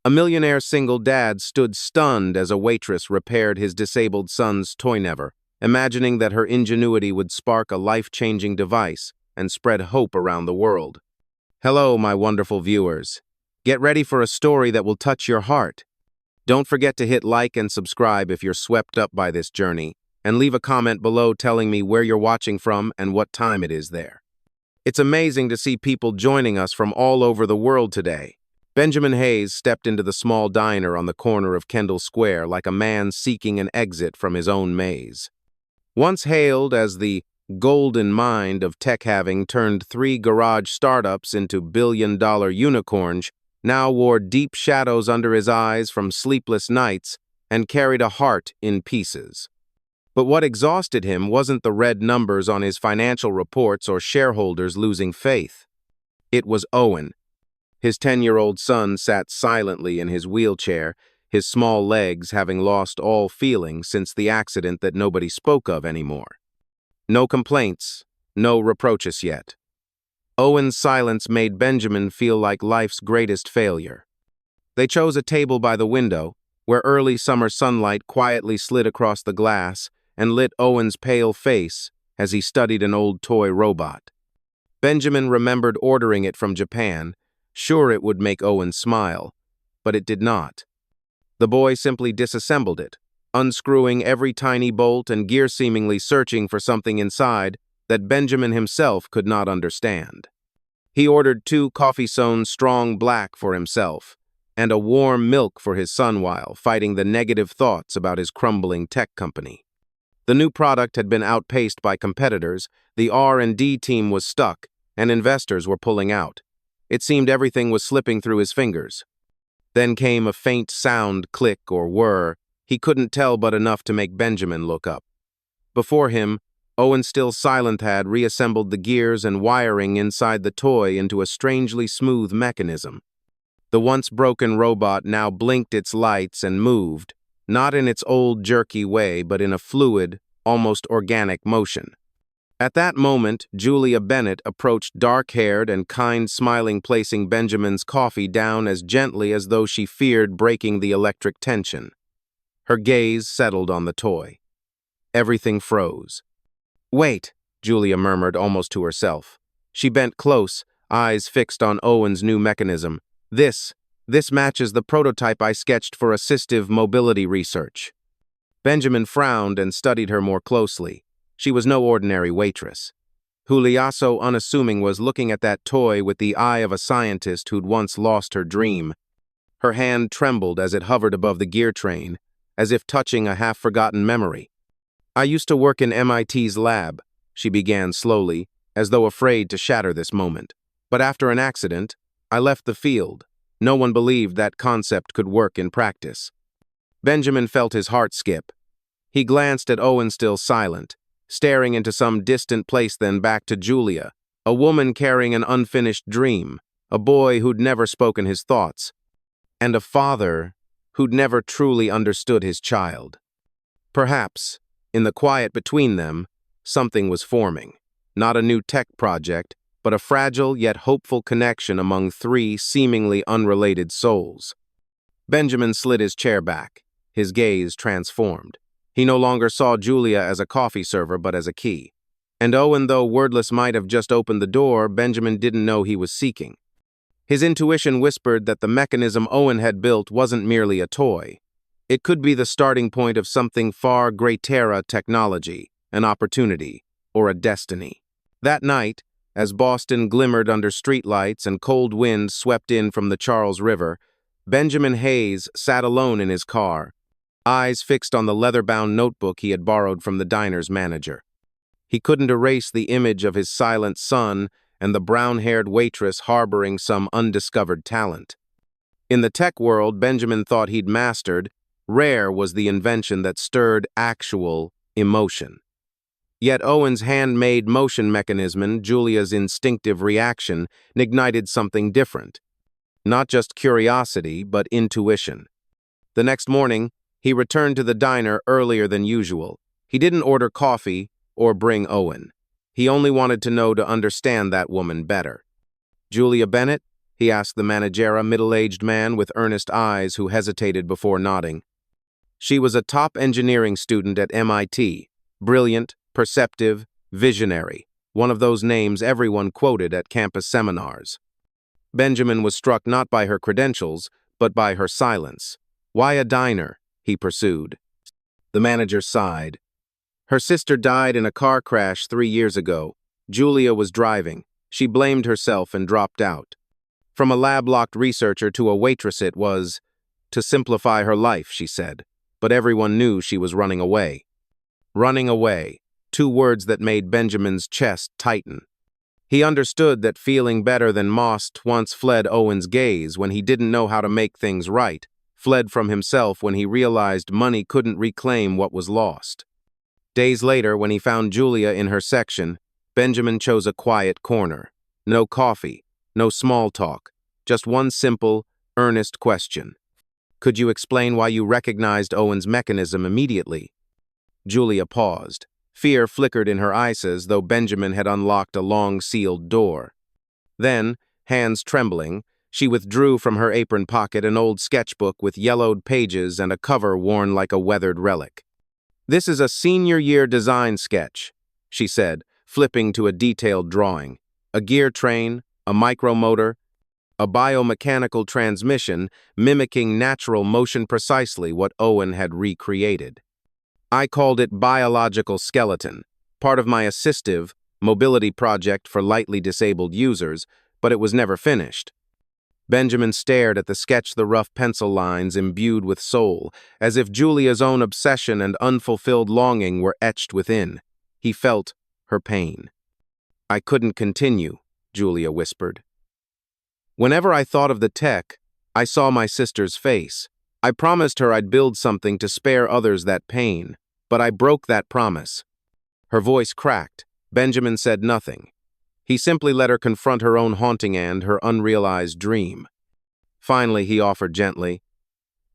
A millionaire single dad stood stunned as a waitress repaired his disabled son's toy never, imagining that her ingenuity would spark a life-changing device and spread hope around the world. Hello, my wonderful viewers. Get ready for a story that will touch your heart. Don't forget to hit like and subscribe if you're swept up by this journey, and leave a comment below telling me where you're watching from and what time it is there. It's amazing to see people joining us from all over the world today. Benjamin Hayes stepped into the small diner on the corner of Kendall Square like a man seeking an exit from his own maze. Once hailed as the golden mind of tech, having turned 3 garage startups into billion-dollar unicorns, now wore deep shadows under his eyes from sleepless nights and carried a heart in pieces. But what exhausted him wasn't the red numbers on his financial reports or shareholders losing faith. It was Owen. His 10-year-old son sat silently in his wheelchair, his small legs having lost all feeling since the accident that nobody spoke of anymore. No complaints, no reproaches yet. Owen's silence made Benjamin feel like life's greatest failure. They chose a table by the window, where early summer sunlight quietly slid across the glass and lit Owen's pale face as he studied an old toy robot. Benjamin remembered ordering it from Japan, sure it would make Owen smile, but it did not. The boy simply disassembled it, unscrewing every tiny bolt and gear, seemingly searching for something inside that Benjamin himself could not understand. He ordered 2 coffee-sown strong black for himself, and a warm milk for his son while fighting the negative thoughts about his crumbling tech company. The new product had been outpaced by competitors, the R&D team was stuck, and investors were pulling out. It seemed everything was slipping through his fingers. Then came a faint sound, click or whir. He couldn't tell but enough to make Benjamin look up. Before him, Owen, still silent, had reassembled the gears and wiring inside the toy into a strangely smooth mechanism. The once broken robot now blinked its lights and moved, not in its old jerky way, but in a fluid, almost organic motion. At that moment, Julia Bennett approached, dark-haired and kind-smiling, placing Benjamin's coffee down as gently as though she feared breaking the electric tension. Her gaze settled on the toy. Everything froze. "Wait," Julia murmured almost to herself. She bent close, eyes fixed on Owen's new mechanism. This matches the prototype I sketched for assistive mobility research." Benjamin frowned and studied her more closely. She was no ordinary waitress. Julia, so unassuming, was looking at that toy with the eye of a scientist who'd once lost her dream. Her hand trembled as it hovered above the gear train, as if touching a half-forgotten memory. "I used to work in MIT's lab," she began slowly, as though afraid to shatter this moment. "But after an accident, I left the field. No one believed that concept could work in practice." Benjamin felt his heart skip. He glanced at Owen, still silent, staring into some distant place, then back to Julia, a woman carrying an unfinished dream, a boy who'd never spoken his thoughts, and a father who'd never truly understood his child. Perhaps, in the quiet between them, something was forming. Not a new tech project, but a fragile yet hopeful connection among 3 seemingly unrelated souls. Benjamin slid his chair back, his gaze transformed. He no longer saw Julia as a coffee server, but as a key. And Owen, though wordless, might have just opened the door Benjamin didn't know he was seeking. His intuition whispered that the mechanism Owen had built wasn't merely a toy. It could be the starting point of something far greater: technology, an opportunity, or a destiny. That night, as Boston glimmered under streetlights and cold winds swept in from the Charles River, Benjamin Hayes sat alone in his car, eyes fixed on the leather-bound notebook he had borrowed from the diner's manager. He couldn't erase the image of his silent son and the brown-haired waitress harboring some undiscovered talent. In the tech world Benjamin thought he'd mastered, rare was the invention that stirred actual emotion. Yet Owen's handmade motion mechanism, Julia's instinctive reaction, ignited something different. Not just curiosity, but intuition. The next morning, he returned to the diner earlier than usual. He didn't order coffee or bring Owen. He only wanted to understand that woman better. "Julia Bennett?" he asked the manager, a middle-aged man with earnest eyes who hesitated before nodding. She was a top engineering student at MIT, brilliant, perceptive, visionary, one of those names everyone quoted at campus seminars. Benjamin was struck not by her credentials, but by her silence. "Why a diner?" he pursued. The manager sighed. "Her sister died in a car crash 3 years ago. Julia was driving. She blamed herself and dropped out. From a lab-locked researcher to a waitress, it was to simplify her life," she said. But everyone knew she was running away. Running away, 2 words that made Benjamin's chest tighten. He understood that feeling better than most once fled Owen's gaze when he didn't know how to make things right, fled from himself when he realized money couldn't reclaim what was lost. Days later, when he found Julia in her section, Benjamin chose a quiet corner. No coffee, no small talk, just one simple, earnest question. "Could you explain why you recognized Owen's mechanism immediately?" Julia paused. Fear flickered in her eyes as though Benjamin had unlocked a long-sealed door. Then, hands trembling, she withdrew from her apron pocket an old sketchbook with yellowed pages and a cover worn like a weathered relic. "This is a senior-year design sketch," she said, flipping to a detailed drawing. A gear train, a micromotor, a biomechanical transmission mimicking natural motion, precisely what Owen had recreated. "I called it biological skeleton, part of my assistive, mobility project for lightly disabled users, but it was never finished." Benjamin stared at the sketch, the rough pencil lines imbued with soul, as if Julia's own obsession and unfulfilled longing were etched within. He felt her pain. "I couldn't continue," Julia whispered. "Whenever I thought of the tech, I saw my sister's face. I promised her I'd build something to spare others that pain, but I broke that promise." Her voice cracked. Benjamin said nothing. He simply let her confront her own haunting and her unrealized dream. Finally, he offered gently,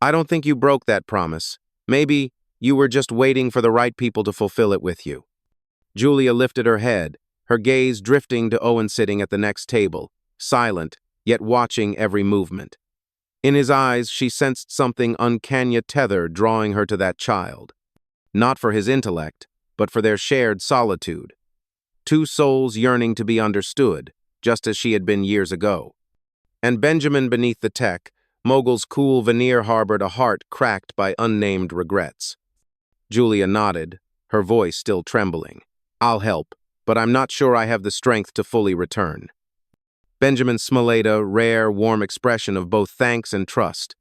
"I don't think you broke that promise. Maybe you were just waiting for the right people to fulfill it with you." Julia lifted her head, her gaze drifting to Owen sitting at the next table, silent, yet watching every movement. In his eyes, she sensed something uncanny tether drawing her to that child. Not for his intellect, but for their shared solitude. 2 souls yearning to be understood, just as she had been years ago. And Benjamin beneath the tech, Mogul's cool veneer harbored a heart cracked by unnamed regrets. Julia nodded, her voice still trembling. "I'll help, but I'm not sure I have the strength to fully return." Benjamin smiled a rare, warm expression of both thanks and trust.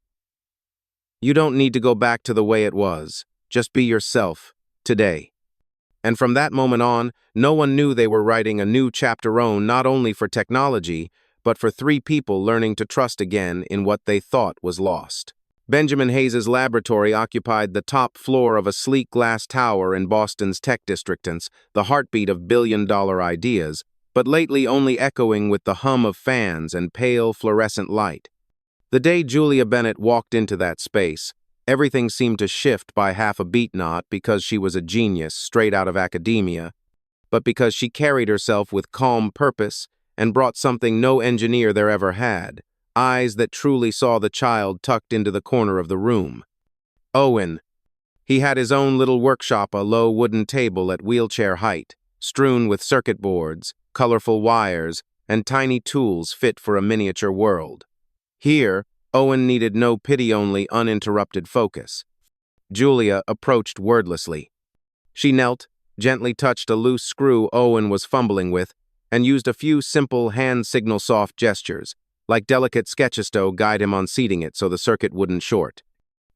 "You don't need to go back to the way it was. Just be yourself, today." And from that moment on, no one knew they were writing a new chapter own not only for technology, but for 3 people learning to trust again in what they thought was lost. Benjamin Hayes's laboratory occupied the top floor of a sleek glass tower in Boston's tech district, the heartbeat of billion-dollar ideas, but lately only echoing with the hum of fans and pale fluorescent light. The day Julia Bennett walked into that space, everything seemed to shift by half a beat, not because she was a genius straight out of academia, but because she carried herself with calm purpose and brought something no engineer there ever had, eyes that truly saw the child tucked into the corner of the room. Owen. He had his own little workshop, a low wooden table at wheelchair height, strewn with circuit boards, colorful wires, and tiny tools fit for a miniature world. Here, Owen needed no pity, only uninterrupted focus. Julia approached wordlessly. She knelt, gently touched a loose screw Owen was fumbling with, and used a few simple hand signal soft gestures, like delicate sketches to guide him on seating it so the circuit wouldn't short.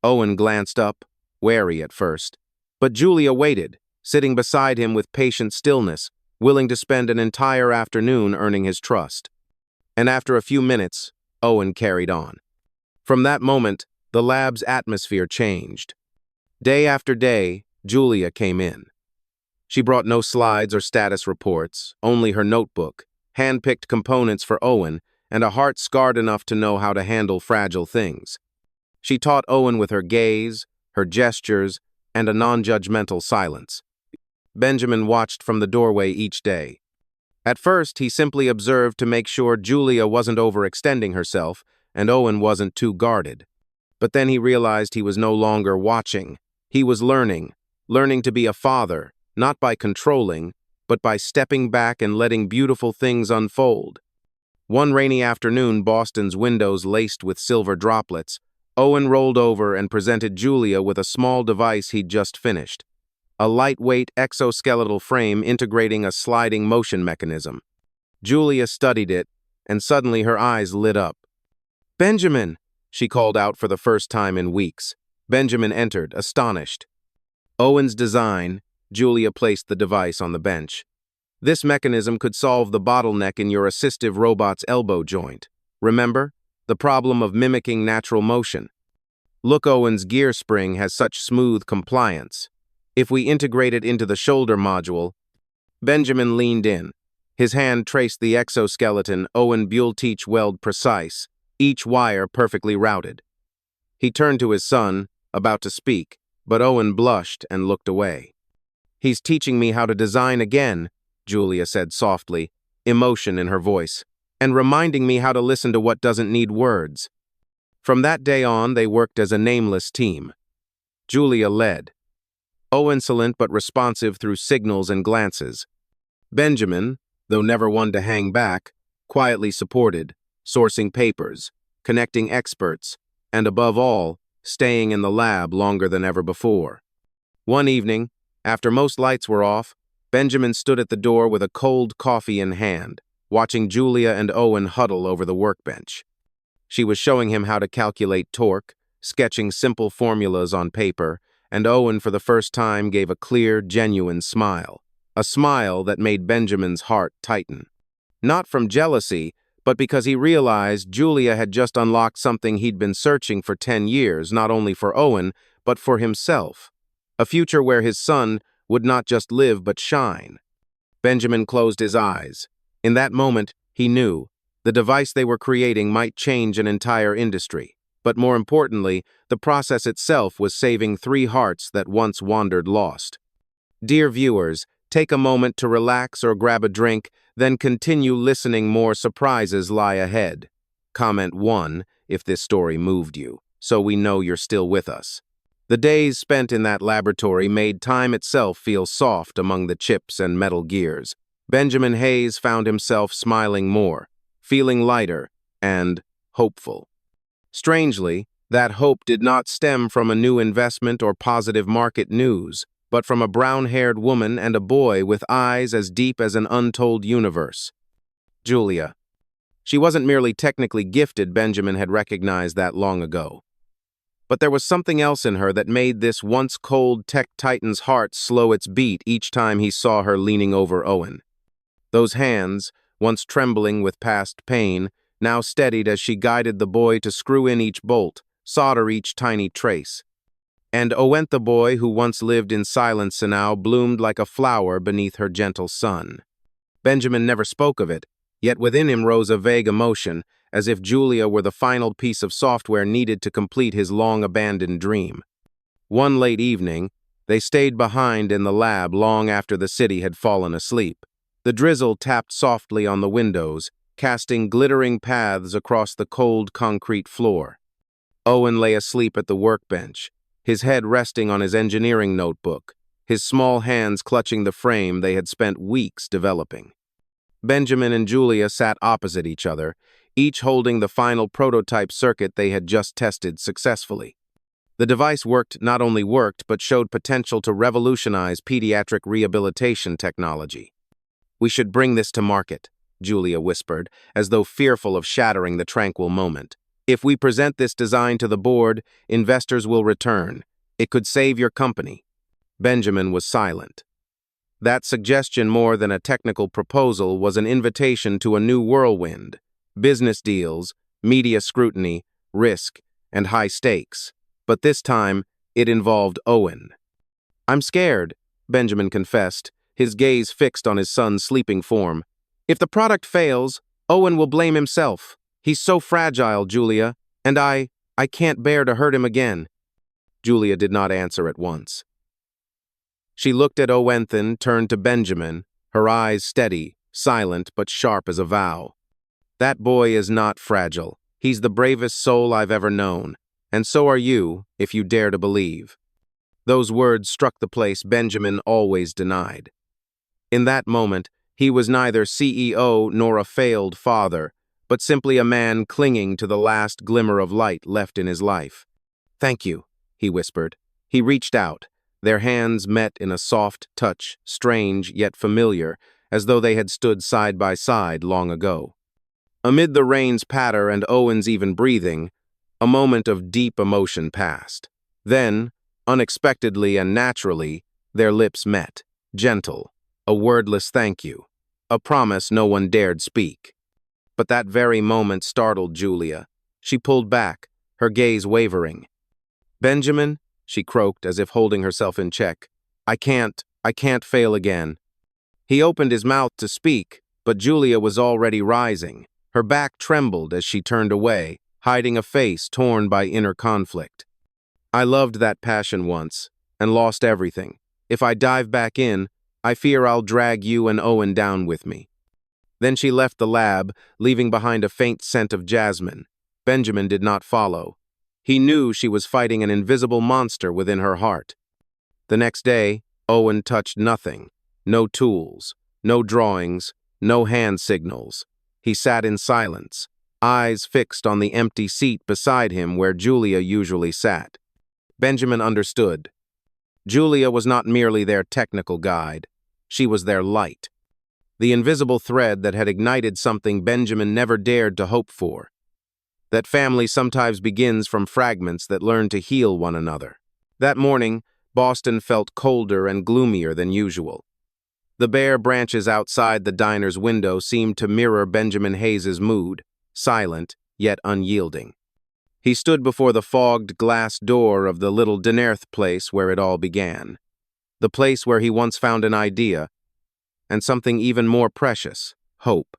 Owen glanced up, wary at first, but Julia waited, sitting beside him with patient stillness, willing to spend an entire afternoon earning his trust. And after a few minutes, Owen carried on. From that moment, the lab's atmosphere changed. Day after day, Julia came in. She brought no slides or status reports, only her notebook, hand-picked components for Owen, and a heart scarred enough to know how to handle fragile things. She taught Owen with her gaze, her gestures, and a non-judgmental silence. Benjamin watched from the doorway each day. At first, he simply observed to make sure Julia wasn't overextending herself and Owen wasn't too guarded. But then he realized he was no longer watching. He was learning to be a father, not by controlling, but by stepping back and letting beautiful things unfold. One rainy afternoon, Boston's windows laced with silver droplets, Owen rolled over and presented Julia with a small device he'd just finished. A lightweight exoskeletal frame integrating a sliding motion mechanism. Julia studied it, and suddenly her eyes lit up. "Benjamin!" she called out for the first time in weeks. Benjamin entered, astonished. Owen's design. Julia placed the device on the bench. This mechanism could solve the bottleneck in your assistive robot's elbow joint. Remember? The problem of mimicking natural motion. Look, Owen's gear spring has such smooth compliance. If we integrate it into the shoulder module. Benjamin leaned in. His hand traced the exoskeleton Owen Buell-Teach weld precise, each wire perfectly routed. He turned to his son, about to speak, but Owen blushed and looked away. "He's teaching me how to design again," Julia said softly, emotion in her voice, "and reminding me how to listen to what doesn't need words." From that day on, they worked as a nameless team. Julia led. Insolent but responsive through signals and glances. Benjamin, though never one to hang back, quietly supported, sourcing papers, connecting experts, and above all, staying in the lab longer than ever before. One evening, after most lights were off, Benjamin stood at the door with a cold coffee in hand, watching Julia and Owen huddle over the workbench. She was showing him how to calculate torque, sketching simple formulas on paper, and Owen for the first time gave a clear, genuine smile, a smile that made Benjamin's heart tighten. Not from jealousy, but because he realized Julia had just unlocked something he'd been searching for 10 years, not only for Owen, but for himself. A future where his son would not just live but shine. Benjamin closed his eyes. In that moment, he knew the device they were creating might change an entire industry. But more importantly, the process itself was saving 3 hearts that once wandered lost. Dear viewers, take a moment to relax or grab a drink, then continue listening. More surprises lie ahead. Comment 1 if this story moved you, so we know you're still with us. The days spent in that laboratory made time itself feel soft among the chips and metal gears. Benjamin Hayes found himself smiling more, feeling lighter, and hopeful. Strangely, that hope did not stem from a new investment or positive market news, but from a brown-haired woman and a boy with eyes as deep as an untold universe. Julia. She wasn't merely technically gifted, Benjamin had recognized that long ago. But there was something else in her that made this once cold tech titan's heart slow its beat each time he saw her leaning over Owen. Those hands, once trembling with past pain, now steadied as she guided the boy to screw in each bolt, solder each tiny trace. And Owen, the boy who once lived in silence and now bloomed like a flower beneath her gentle sun. Benjamin never spoke of it, yet within him rose a vague emotion, as if Julia were the final piece of software needed to complete his long-abandoned dream. One late evening, they stayed behind in the lab long after the city had fallen asleep. The drizzle tapped softly on the windows, casting glittering paths across the cold concrete floor. Owen lay asleep at the workbench, his head resting on his engineering notebook, his small hands clutching the frame they had spent weeks developing. Benjamin and Julia sat opposite each other, each holding the final prototype circuit they had just tested successfully. The device not only worked, but showed potential to revolutionize pediatric rehabilitation technology. "We should bring this to market," Julia whispered, as though fearful of shattering the tranquil moment. "If we present this design to the board, investors will return. It could save your company." Benjamin was silent. That suggestion, more than a technical proposal, was an invitation to a new whirlwind. Business deals, media scrutiny, risk, and high stakes. But this time, it involved Owen. "I'm scared," Benjamin confessed, his gaze fixed on his son's sleeping form. "If the product fails, Owen will blame himself. He's so fragile, Julia, and I can't bear to hurt him again." Julia did not answer at once. She looked at Owen, then turned to Benjamin, her eyes steady, silent but sharp as a vow. "That boy is not fragile. He's the bravest soul I've ever known. And so are you, if you dare to believe." Those words struck the place Benjamin always denied. In that moment, he was neither CEO nor a failed father, but simply a man clinging to the last glimmer of light left in his life. "Thank you," he whispered. He reached out. Their hands met in a soft touch, strange yet familiar, as though they had stood side by side long ago. Amid the rain's patter and Owen's even breathing, a moment of deep emotion passed. Then, unexpectedly and naturally, their lips met, gentle, a wordless thank you, a promise no one dared speak. But that very moment startled Julia. She pulled back, her gaze wavering. "Benjamin," she croaked as if holding herself in check, I can't fail again." He opened his mouth to speak, but Julia was already rising. Her back trembled as she turned away, hiding a face torn by inner conflict. "I loved that passion once, and lost everything. If I dive back in, I fear I'll drag you and Owen down with me." Then she left the lab, leaving behind a faint scent of jasmine. Benjamin did not follow. He knew she was fighting an invisible monster within her heart. The next day, Owen touched nothing. No tools, no drawings, no hand signals. He sat in silence, eyes fixed on the empty seat beside him where Julia usually sat. Benjamin understood. Julia was not merely their technical guide. She was their light. The invisible thread that had ignited something Benjamin never dared to hope for. That family sometimes begins from fragments that learn to heal one another. That morning, Boston felt colder and gloomier than usual. The bare branches outside the diner's window seemed to mirror Benjamin Hayes's mood, silent yet unyielding. He stood before the fogged glass door of the little Dinerth place where it all began. The place where he once found an idea, and something even more precious, hope.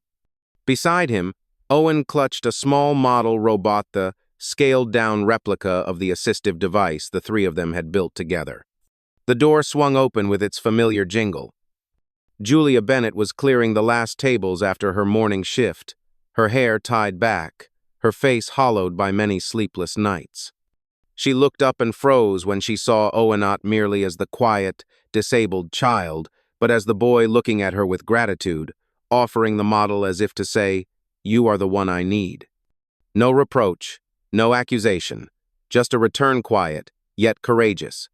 Beside him, Owen clutched a small model robot, the scaled-down replica of the assistive device the three of them had built together. The door swung open with its familiar jingle. Julia Bennett was clearing the last tables after her morning shift, her hair tied back, her face hollowed by many sleepless nights. She looked up and froze when she saw Owen not merely as the quiet, disabled child, but as the boy looking at her with gratitude, offering the model as if to say, "You are the one I need." No reproach, no accusation, just a return quiet, yet courageous.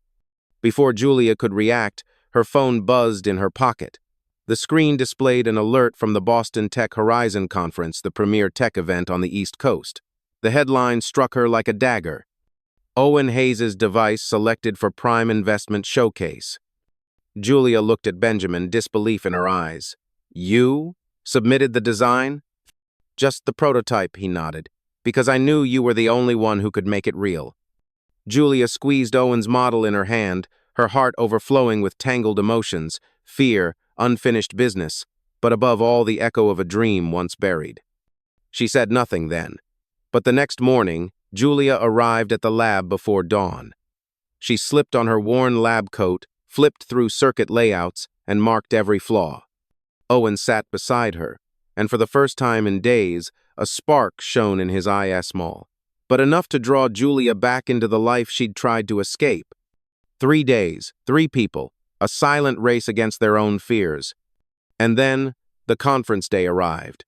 Before Julia could react, her phone buzzed in her pocket. The screen displayed an alert from the Boston Tech Horizon Conference, the premier tech event on the East Coast. The headline struck her like a dagger. Owen Hayes's device selected for Prime Investment Showcase. Julia looked at Benjamin, disbelief in her eyes. "You submitted the design?" "Just the prototype," he nodded, "because I knew you were the only one who could make it real." Julia squeezed Owen's model in her hand, her heart overflowing with tangled emotions, fear, unfinished business, but above all the echo of a dream once buried. She said nothing then, but the next morning, Julia arrived at the lab before dawn. She slipped on her worn lab coat, flipped through circuit layouts, and marked every flaw. Owen sat beside her, and for the first time in days, a spark shone in his eye small, but enough to draw Julia back into the life she'd tried to escape. 3 days, 3 people, a silent race against their own fears. And then, the conference day arrived.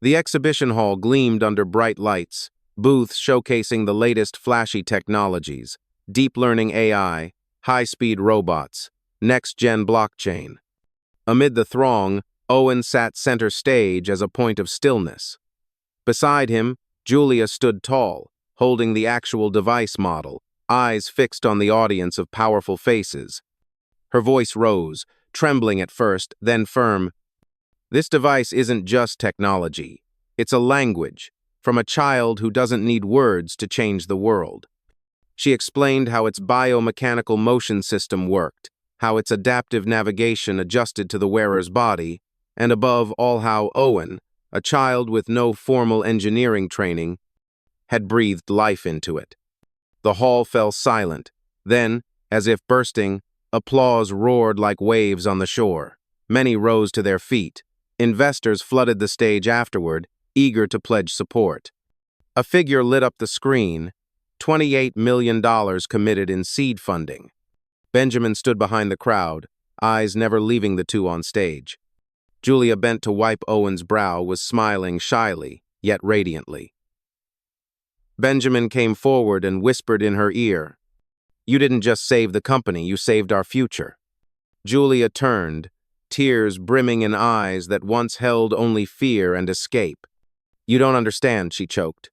The exhibition hall gleamed under bright lights, booths showcasing the latest flashy technologies, deep learning AI, high-speed robots, next-gen blockchain. Amid the throng, Owen sat center stage as a point of stillness. Beside him, Julia stood tall, holding the actual device model, eyes fixed on the audience of powerful faces. Her voice rose, trembling at first, then firm. "This device isn't just technology. It's a language, from a child who doesn't need words to change the world." She explained how its biomechanical motion system worked, how its adaptive navigation adjusted to the wearer's body, and above all how Owen, a child with no formal engineering training, had breathed life into it. The hall fell silent. Then, as if bursting, applause roared like waves on the shore. Many rose to their feet, Investors flooded the stage afterward, eager to pledge support. A figure lit up the screen: $28 million committed in seed funding. Benjamin stood behind the crowd, eyes never leaving the two on stage. Julia, bent to wipe Owen's brow, was smiling shyly, yet radiantly. Benjamin came forward and whispered in her ear, "You didn't just save the company, you saved our future." Julia turned, tears brimming in eyes that once held only fear and escape. "You don't understand," she choked.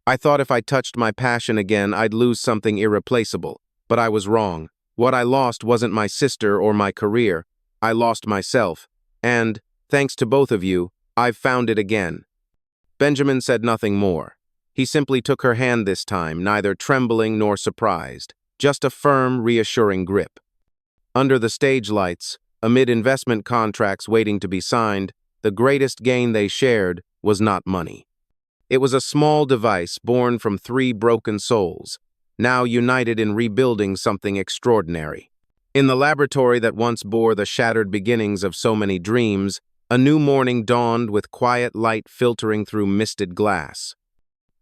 "I thought if I touched my passion again, I'd lose something irreplaceable, but I was wrong. What I lost wasn't my sister or my career. I lost myself. And, thanks to both of you, I've found it again." Benjamin said nothing more. He simply took her hand this time, neither trembling nor surprised, just a firm, reassuring grip. Under the stage lights, amid investment contracts waiting to be signed, the greatest gain they shared was not money. It was a small device born from three broken souls, now united in rebuilding something extraordinary. In the laboratory that once bore the shattered beginnings of so many dreams, a new morning dawned with quiet light filtering through misted glass.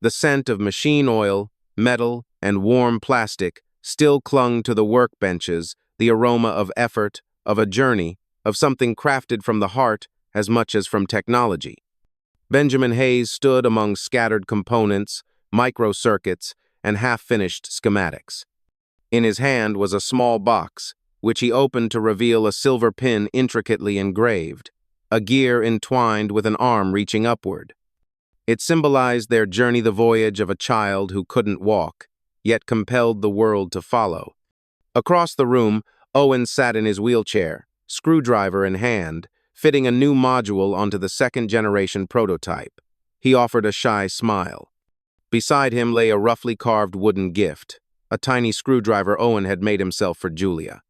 The scent of machine oil, metal, and warm plastic still clung to the workbenches, the aroma of effort, of a journey, of something crafted from the heart as much as from technology. Benjamin Hayes stood among scattered components, microcircuits, and half-finished schematics. In his hand was a small box, which he opened to reveal a silver pin intricately engraved, a gear entwined with an arm reaching upward. It symbolized their journey, the voyage of a child who couldn't walk, yet compelled the world to follow. Across the room, Owen sat in his wheelchair, screwdriver in hand, fitting a new module onto the second-generation prototype. He offered a shy smile. Beside him lay a roughly carved wooden gift, a tiny screwdriver Owen had made himself for Julia.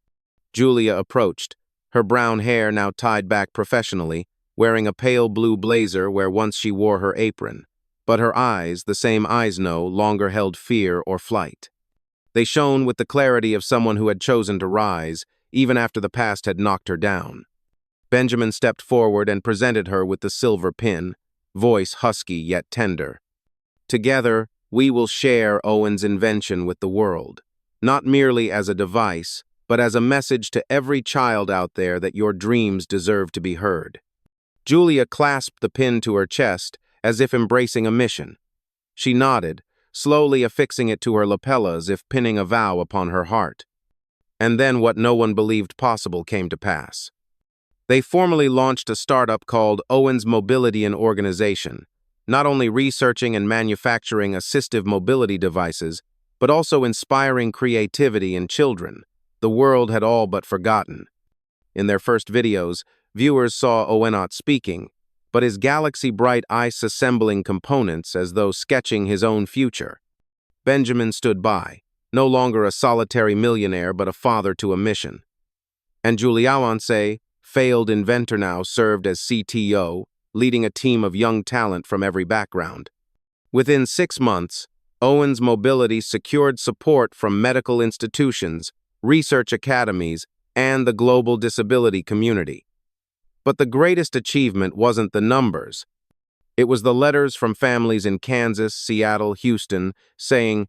Julia approached, her brown hair now tied back professionally, wearing a pale blue blazer where once she wore her apron. But her eyes, the same eyes, no longer held fear or flight. They shone with the clarity of someone who had chosen to rise, even after the past had knocked her down. Benjamin stepped forward and presented her with the silver pin, voice husky yet tender. "Together, we will share Owen's invention with the world, not merely as a device, but as a message to every child out there that your dreams deserve to be heard." Julia clasped the pin to her chest, as if embracing a mission. She nodded, slowly affixing it to her lapel as if pinning a vow upon her heart. And then what no one believed possible came to pass. They formally launched a startup called Owen's Mobility and Organization, not only researching and manufacturing assistive mobility devices, but also inspiring creativity in children the world had all but forgotten. In their first videos, viewers saw Owen not speaking, but his galaxy-bright eyes assembling components as though sketching his own future. Benjamin stood by, no longer a solitary millionaire but a father to a mission. And Julia, failed inventor, now served as CTO, leading a team of young talent from every background. Within 6 months, Owen's Mobility secured support from medical institutions, research academies, and the global disability community. But the greatest achievement wasn't the numbers. It was the letters from families in Kansas, Seattle, Houston, saying,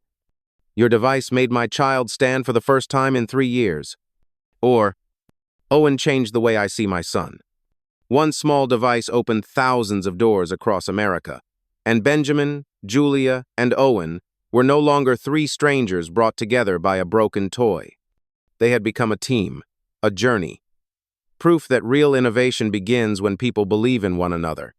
"Your device made my child stand for the first time in 3 years." Or, "Owen changed the way I see my son." One small device opened thousands of doors across America, and Benjamin, Julia, and Owen were no longer 3 strangers brought together by a broken toy. They had become a team, a journey. Proof that real innovation begins when people believe in one another.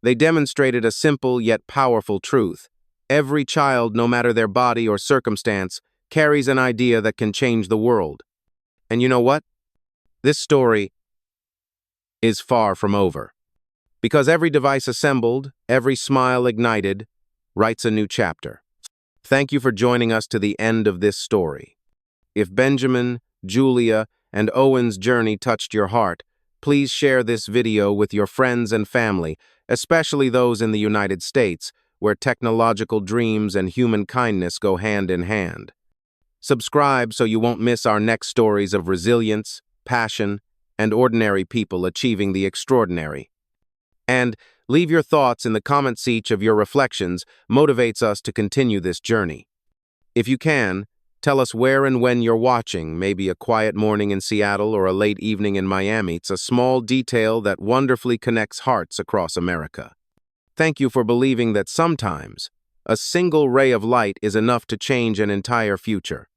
They demonstrated a simple yet powerful truth. Every child, no matter their body or circumstance, carries an idea that can change the world. And you know what? This story is far from over. Because every device assembled, every smile ignited, writes a new chapter. Thank you for joining us to the end of this story. If Benjamin, Julia, and Owen's journey touched your heart, please share this video with your friends and family, especially those in the United States, where technological dreams and human kindness go hand in hand. Subscribe so you won't miss our next stories of resilience, passion, and ordinary people achieving the extraordinary. And leave your thoughts in the comments. Each of your reflections motivates us to continue this journey. If you can, tell us where and when you're watching, maybe a quiet morning in Seattle or a late evening in Miami. It's a small detail that wonderfully connects hearts across America. Thank you for believing that sometimes a single ray of light is enough to change an entire future.